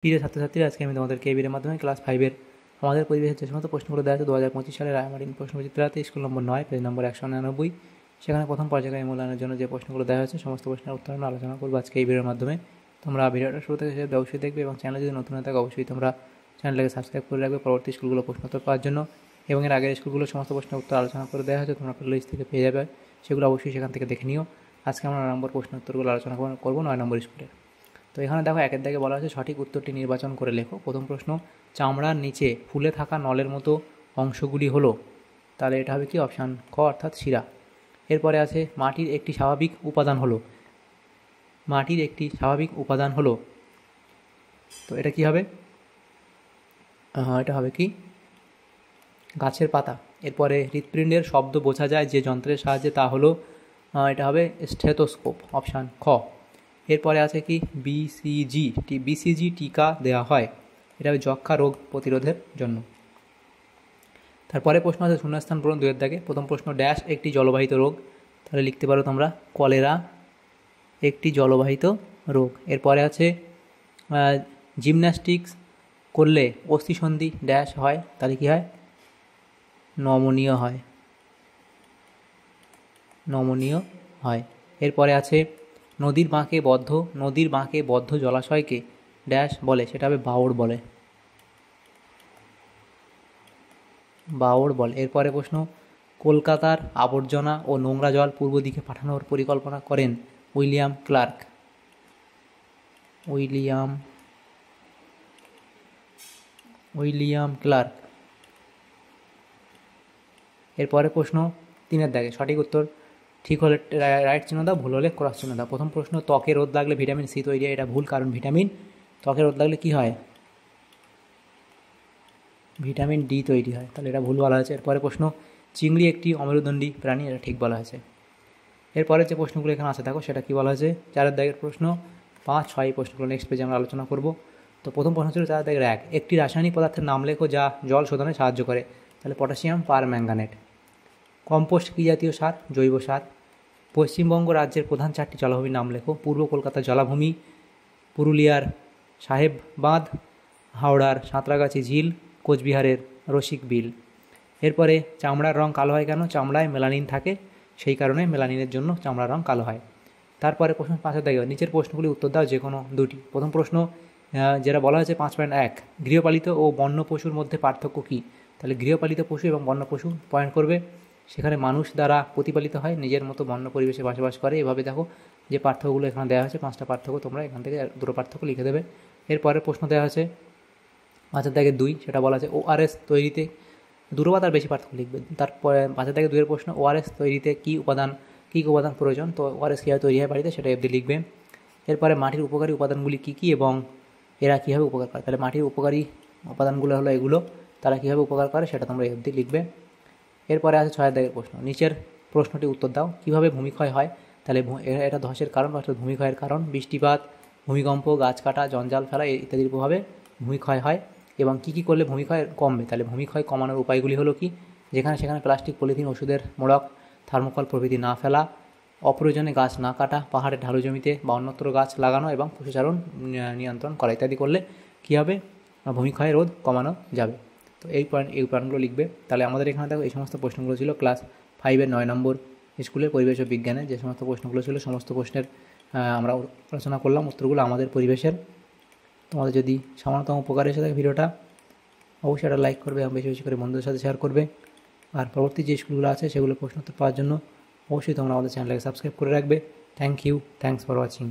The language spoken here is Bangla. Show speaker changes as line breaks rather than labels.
প্রিয় ছাত্রছাত্রীরা, আজকে আমি তোমাদেরকে এই ভিডিওর মাধ্যমে ক্লাস 5-এর আমাদের পরিবেশের যে সমস্ত প্রশ্নগুলো দেওয়া আছে 2025 সালের রায়মার্টিন প্রশ্নবিচিত্রাতে স্কুল নম্বর 9 পেজ নম্বর 199, সেখানে প্রথম পর্যায়ে মূল্যায়নের জন্য যে প্রশ্নগুলো দেওয়া হয়েছে সমস্ত প্রশ্নের উত্তর আমরা আলোচনা করবো আজকে এই ভিডিওর মাধ্যমে। তোমরা ভিডিওটা শুরু থেকে শেষ অবশ্যই দেখবে এবং চ্যানেলে যদি নতুন হয়ে থাকে অবশ্যই তোমরা চ্যানেলটাকে সাবস্ক্রাইব করে রাখবে পরবর্তী স্কুলগুলো প্রশ্নোত্তর পাওয়ার জন্য। এবং এর আগের স্কুলগুলো সমস্ত প্রশ্নের উত্তর আলোচনা করে দেওয়া হয়েছে, তোমরা প্লেলিস্ট থেকে পেয়ে যাবে, সেগুলো অবশ্যই সেখান থেকে দেখে নিও। আজকে আমরা 9 নম্বর প্রশ্ন উত্তরগুলো আলোচনা করবো 9 নম্বর স্কুলে। তো এখানে দেখো একের দাগে বলা হয়েছে সঠিক উত্তরটি নির্বাচন করে লেখো। প্রথম প্রশ্ন, চামড়ার নিচে ফুলে থাকা নলের মতো অংশগুলি হলো, তাহলে এটা হবে কি অপশান ক অর্থাৎ শিরা। এরপরে আছে মাটির একটি স্বাভাবিক উপাদান হলো, মাটির একটি স্বাভাবিক উপাদান হলো, তো এটা কি হবে? এটা হবে কি গাছের পাতা। এরপরে হৃৎপিণ্ডের শব্দ বোঝা যায় যে যন্ত্রের সাহায্যে, তা হলো এটা হবে স্টেথোস্কোপ, অপশান খ। এরপরে আছে কি বিসিজি টিকা দেওয়া হয়, এটা হবে যক্ষ্মা রোগ প্রতিরোধের জন্য। তারপরে প্রশ্ন আছে শূন্যস্থান পূরণ 2-এর দাগে। প্রথম প্রশ্ন, ড্যাশ একটি জলবাহিত রোগ, তাহলে লিখতে পারো তোমরা কলেরা একটি জলবাহিত রোগ। এরপরে আছে জিমন্যাস্টিক্স করলে অস্থিসন্ধি ড্যাশ হয়, তাহলে কি হয়? নমনীয় হয়, নমনীয় হয়। এরপরে আছে নদীর বাঁকে বদ্ধ জলাশয়কে ড্যাশ বলে, সেটা হবে বাওড় বলে, বাওড় বলে। এরপরে প্রশ্ন, কলকাতার আবর্জনা ও নোংরা জল পূর্ব দিকে পাঠানোর পরিকল্পনা করেন উইলিয়াম ক্লার্ক, উইলিয়াম ক্লার্ক। এরপরে প্রশ্ন 3-এর দাগে সঠিক উত্তর ঠিক হলে রাইট চিহ্ন দাও, ভুল হলে ক্রস চিহ্ন দাও। প্রথম প্রশ্ন, ত্বকে রোদ লাগলে ভিটামিন সি তৈরি হয়, এটা ভুল, কারণ ভিটামিন ত্বকে রোদ লাগলে কী হয়? ভিটামিন ডি তৈরি হয়, তাহলে এটা ভুল বলা হয়েছে। এরপরে প্রশ্ন, চিংড়ি একটি অমেরুদণ্ডী প্রাণী, এটা ঠিক বলা হয়েছে। এরপরে যে প্রশ্নগুলো এখানে আছে দেখো সেটা কী বলা হয়েছে, 4-এর দাগের প্রশ্ন 5, 6 প্রশ্নগুলো নেক্সট পেজে আমরা আলোচনা করব। তো প্রথম প্রশ্ন ছিল 4-এর দাগের 1, একটি রাসায়নিক পদার্থের নাম লেখো যা জল শোধনে সাহায্য করে, তাহলে পটাশিয়াম পারম্যাঙ্গানেট। কম্পোস্ট কী জাতীয় সার? জৈব সার। পশ্চিমবঙ্গ রাজ্যের প্রধান 4টি জলাভূমির নাম লেখো, পূর্ব কলকাতার জলাভূমি, পুরুলিয়ার সাহেব বাঁধ, হাওড়ার সাঁতরাগাছি ঝিল, কোচবিহারের রসিক বিল। এরপরে চামড়ার রং কালো হয় কেন? চামড়ায় মেলানিন থাকে, সেই কারণে মেলানিনের জন্য চামড়ার রং কালো হয়। তারপরে প্রশ্ন 5-এর দাগে নিচের প্রশ্নগুলি উত্তর দাও যে কোনো দুটি। প্রথম প্রশ্ন যেটা বলা হয়েছে 5.1, গৃহপালিত ও বন্য পশুর মধ্যে পার্থক্য কী? তাহলে গৃহপালিত পশু এবং বন্য পশু পয়েন্ট করবে, সেখানে মানুষ দ্বারা প্রতিপালিত হয়, নিজের মতো বন্য পরিবেশে বসবাস করে। এভাবে দেখো যে পার্থক্যগুলো এখানে দেওয়া হয়েছে, 5টা পার্থক্য, তোমরা এখান থেকে 2টো পার্থক্য লিখে দেবে। এরপরে প্রশ্ন দেওয়া হয়েছে 5-এর দাগে 2, সেটা বলা আছে ওআরএস তৈরিতে, 2টো বা তার বেশি পার্থক্য লিখবে। তারপরে 5-এর দাগে 2-এর প্রশ্ন, ওআরএস তৈরিতে কী উপাদান প্রয়োজন, তো ওআরএস কীভাবে তৈরি হয় বাড়িতে, সেটা এফডি লিখবে। এরপরে মাটির উপকারী উপাদানগুলি কী কী এবং এরা কীভাবে উপকার করে, তাহলে মাটির উপকারী উপাদানগুলো হলো এগুলো, তারা কীভাবে উপকার করে সেটা তোমরা এফডি লিখবে। এরপরে আছে 6-এর দাগের প্রশ্ন, নিচের প্রশ্নটি উত্তর দাও, কীভাবে ভূমিক্ষয় হয়, তাহলে এটা ধসের কারণ অর্থাৎ ভূমিক্ষয়ের কারণ, বৃষ্টিপাত, ভূমিকম্প, গাছ কাটা, জঞ্জাল ফেলা ইত্যাদির প্রভাবে ভূমিক্ষয় হয়। এবং কী কী করলে ভূমিক্ষয় কমবে, তাহলে ভূমিক্ষয় কমানোর উপায়গুলি হলো কি, যেখানে সেখানে প্লাস্টিক, পলিথিন, ওষুধের মোড়ক, থার্মোকল প্রভৃতি না ফেলা, অপ্রয়োজনে গাছ না কাটা, পাহাড়ের ঢালু জমিতে বা অন্যত্র গাছ লাগানো এবং পশুচারণ নিয়ন্ত্রণ করা ইত্যাদি করলে কী হবে? ভূমিক্ষয় রোধ কমানো যাবে। তো এই পয়েন্টগুলো লিখবে। তাহলে আমাদের এখানে দেখো এই সমস্ত প্রশ্নগুলো ছিল ক্লাস 5-এর 9 নম্বর স্কুলের পরিবেশ ও বিজ্ঞানের যে সমস্ত প্রশ্নগুলো ছিল, সমস্ত প্রশ্নের আমরা আলোচনা করলাম উত্তরগুলো আমাদের পরিবেশের। তোমাদের যদি সামান্যতম উপকার এসে থাকে ভিডিওটা, অবশ্যই এটা লাইক করবে এবং বেশি বেশি করে বন্ধুদের সাথে শেয়ার করবে। আর পরবর্তী যে স্কুলগুলো আছে সেগুলো প্রশ্ন উত্তর পাওয়ার জন্য অবশ্যই তোমরা আমাদের চ্যানেলটাকে সাবস্ক্রাইব করে রাখবে। Thank you, thanks for watching.